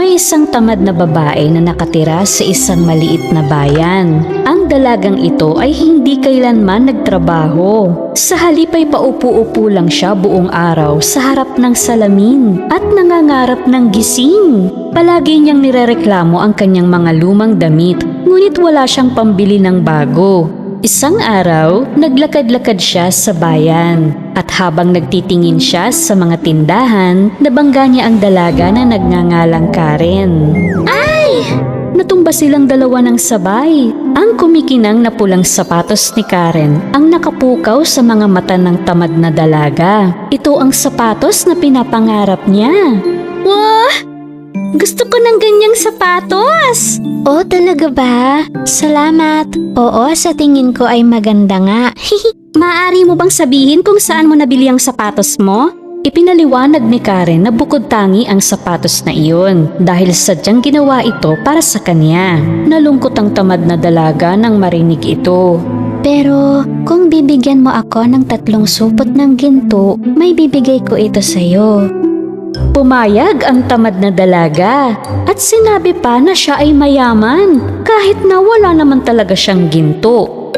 May isang tamad na babae na nakatira sa isang maliit na bayan. Ang dalagang ito ay hindi kailanman nagtrabaho. Sa halip ay paupo-upo lang siya buong araw sa harap ng salamin at nangangarap ng gising. Palagi niyang nirereklamo ang kanyang mga lumang damit, ngunit wala siyang pambili ng bago. Isang araw, naglakad-lakad siya sa bayan at habang nagtitingin siya sa mga tindahan, nabangga niya ang dalaga na nagngangalang Karen. Ay! Natumba silang dalawa ng sabay. Ang kumikinang na pulang sapatos ni Karen ang nakapukaw sa mga mata ng tamad na dalaga. Ito ang sapatos na pinapangarap niya. Wah! Gusto ko ng ganyang sapatos! Oh, talaga ba? Salamat. Oo, sa tingin ko ay maganda nga. Maaari mo bang sabihin kung saan mo nabili ang sapatos mo? Ipinaliwanag ni Karen na bukod tangi ang sapatos na iyon dahil sadyang ginawa ito para sa kanya. Nalungkot ang tamad na dalaga nang marinig ito. Pero kung bibigyan mo ako ng 3 supot ng ginto, may bibigay ko ito sa'yo. Pumayag ang tamad na dalaga at sinabi pa na siya ay mayaman kahit na wala naman talaga siyang ginto.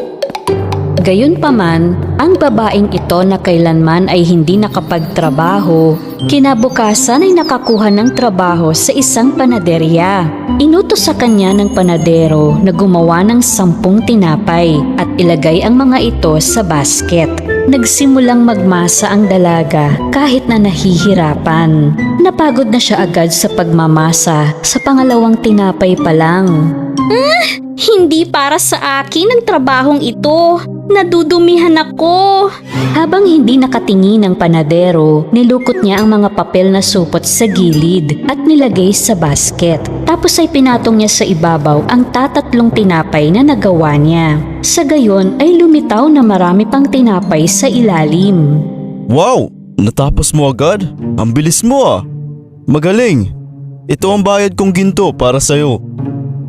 Gayunpaman, ang babaeng ito na kailanman ay hindi nakapagtrabaho, kinabukasan ay nakakuha ng trabaho sa isang panaderya. Inutos sa kanya ng panadero na gumawa ng 10 tinapay at ilagay ang mga ito sa basket. Nagsimulang magmasa ang dalaga kahit na nahihirapan. Napagod na siya agad sa pagmamasa sa pangalawang tinapay pa lang. Hindi para sa akin ang trabahong ito. Nadudumihan ako. Habang hindi nakatingin ang panadero, nilukot niya ang mga papel na supot sa gilid at nilagay sa basket. Tapos ay pinatong niya sa ibabaw ang 3 tinapay na nagawa niya. Sa gayon ay lumitaw na marami pang tinapay sa ilalim. Wow! Natapos mo agad? Ang bilis mo ah! Magaling! Ito ang bayad kong ginto para sa'yo.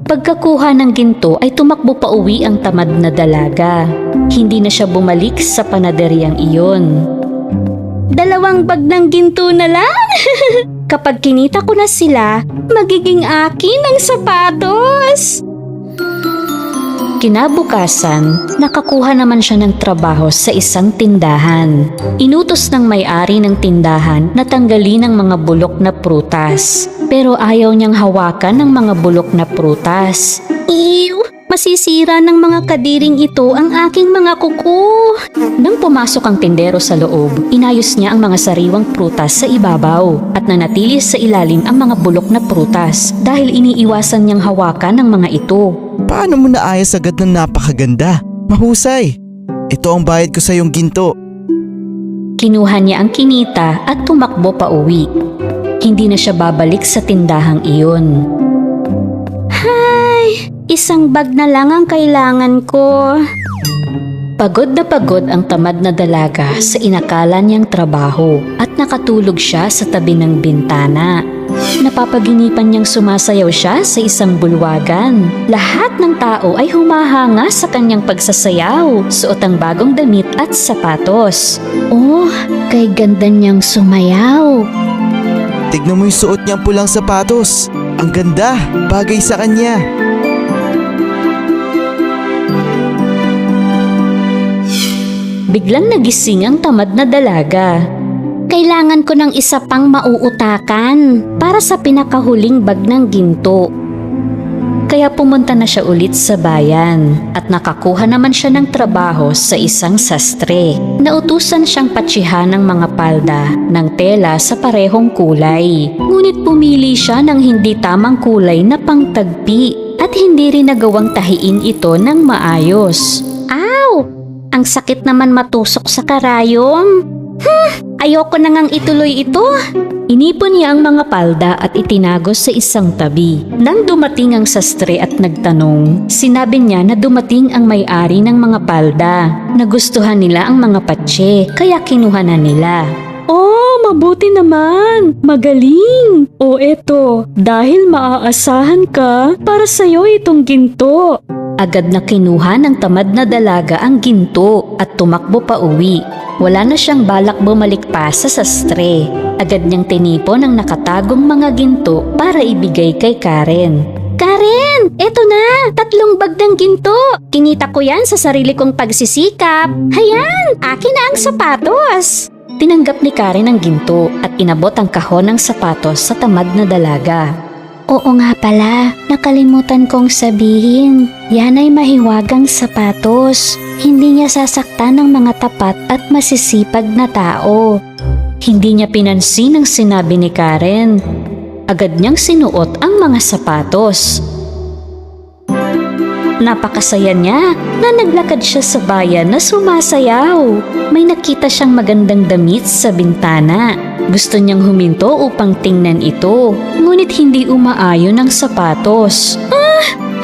Pagkakuha ng ginto ay tumakbo pa uwi ang tamad na dalaga. Hindi na siya bumalik sa panaderyang iyon. 2 bag ng ginto na lang! Kapag kinita ko na sila, magiging akin ang sapatos! Kinabukasan, nakakuha naman siya ng trabaho sa isang tindahan. Inutos ng may-ari ng tindahan na tanggalin ang mga bulok na prutas. Pero ayaw niyang hawakan ng mga bulok na prutas. Ew! Masisira ng mga kadiring ito ang aking mga kuko. Nang pumasok ang tindero sa loob, inayos niya ang mga sariwang prutas sa ibabaw at nanatili sa ilalim ang mga bulok na prutas dahil iniiwasan niyang hawakan ng mga ito. Paano mo naayos agad ng napakaganda? Mahusay! Ito ang bayad ko sa iyong ginto. Kinuha niya ang kinita at tumakbo pa uwi. Hindi na siya babalik sa tindahang iyon. Hay! 1 bag na lang ang kailangan ko. Pagod na pagod ang tamad na dalaga sa inakala niyang trabaho at nakatulog siya sa tabi ng bintana. Napapaginipan niyang sumasayaw siya sa isang bulwagan. Lahat ng tao ay humahanga sa kanyang pagsasayaw, suot ang bagong damit at sapatos. Oh, kay ganda niyang sumayaw. Tignan mo yung suot niyang pulang sapatos. Ang ganda! Bagay sa kanya. Biglang nagising ang tamad na dalaga. Kailangan ko ng isa pang mauutakan para sa pinakahuling bag ng ginto. Kaya pumunta na siya ulit sa bayan at nakakuha naman siya ng trabaho sa isang sastre. Nautusan siyang patsihan ng mga palda ng tela sa parehong kulay. Ngunit pumili siya ng hindi tamang kulay na pangtagpi at hindi rin nagawang tahiin ito ng maayos. Ow! Ang sakit naman matusok sa karayom. Ayoko na ngang ituloy ito. Inipon niya ang mga palda at itinagos sa isang tabi. Nang dumating ang sastre at nagtanong, sinabi niya na dumating ang may-ari ng mga palda. Nagustuhan nila ang mga patse, kaya kinuha na nila. Oh, mabuti naman! Magaling! O eto, dahil maaasahan ka, para sa'yo itong ginto. Agad na kinuha ng tamad na dalaga ang ginto at tumakbo pa uwi. Wala na siyang balak bumalik pa sa sastre. Agad niyang tinipon ang nakatagong mga ginto para ibigay kay Karen. Karen, eto na! 3 bag ng ginto! Kinita ko yan sa sarili kong pagsisikap. Hayan! Akin na ang sapatos! Tinanggap ni Karen ang ginto at inabot ang kahon ng sapatos sa tamad na dalaga. Oo nga pala, nakalimutan kong sabihin. Yan ay mahiwagang sapatos. Hindi niya sasaktan ng mga tapat at masisipag na tao. Hindi niya pinansin ang sinabi ni Karen. Agad niyang sinuot ang mga sapatos. Napakasaya niya na naglakad siya sa bayan na sumasayaw. May nakita siyang magandang damit sa bintana. Gusto niyang huminto upang tingnan ito, ngunit hindi umaayon ang sapatos.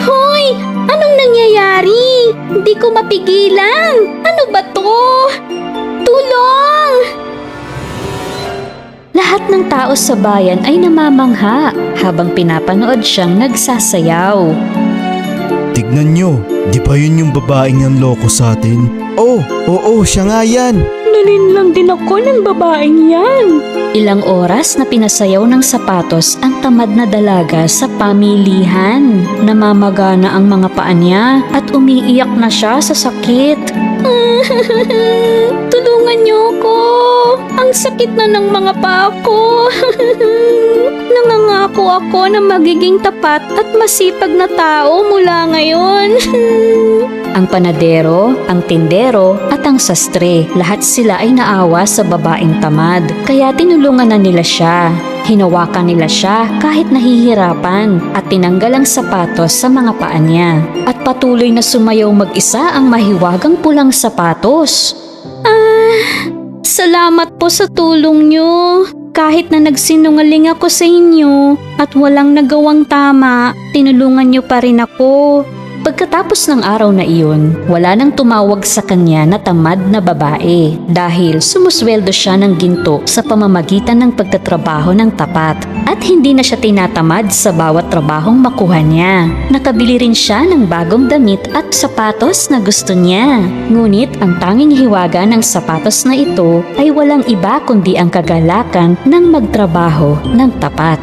Hoy! Anong nangyayari? Hindi ko mapigilan! Ano ba to? Tulong! Lahat ng tao sa bayan ay namamangha habang pinapanood siyang nagsasayaw. Tignan nyo, di ba yun yung babaeng nanloko sa atin? Oh, oo, siya nga yan. Nalin lang din ako ng babaeng yan. Ilang oras na pinasayaw ng sapatos ang tamad na dalaga sa pamilihan. Namamagana ang mga paa niya at umiiyak na siya sa sakit. Tulungan niyo ko. Ang sakit na ng mga paa ko. Nangangako ako na magiging tapat at masipag na tao mula ngayon. Ang panadero, ang tindero at ang sastre, lahat sila ay naawa sa babaeng tamad. Kaya tinulungan na nila siya. Hinawakan nila siya kahit nahihirapan at tinanggal ang sapatos sa mga paa niya. At patuloy na sumayaw mag-isa ang mahiwagang pulang sapatos. Salamat po sa tulong niyo. Kahit na nagsinungaling ako sa inyo at walang nagawang tama, tinulungan niyo pa rin ako. Pagkatapos ng araw na iyon, wala nang tumawag sa kanya na tamad na babae dahil sumusweldo siya ng ginto sa pamamagitan ng pagtatrabaho ng tapat at hindi na siya tinatamad sa bawat trabahong makuha niya. Nakabili rin siya ng bagong damit at sapatos na gusto niya. Ngunit ang tanging hiwaga ng sapatos na ito ay walang iba kundi ang kagalakan ng magtrabaho ng tapat.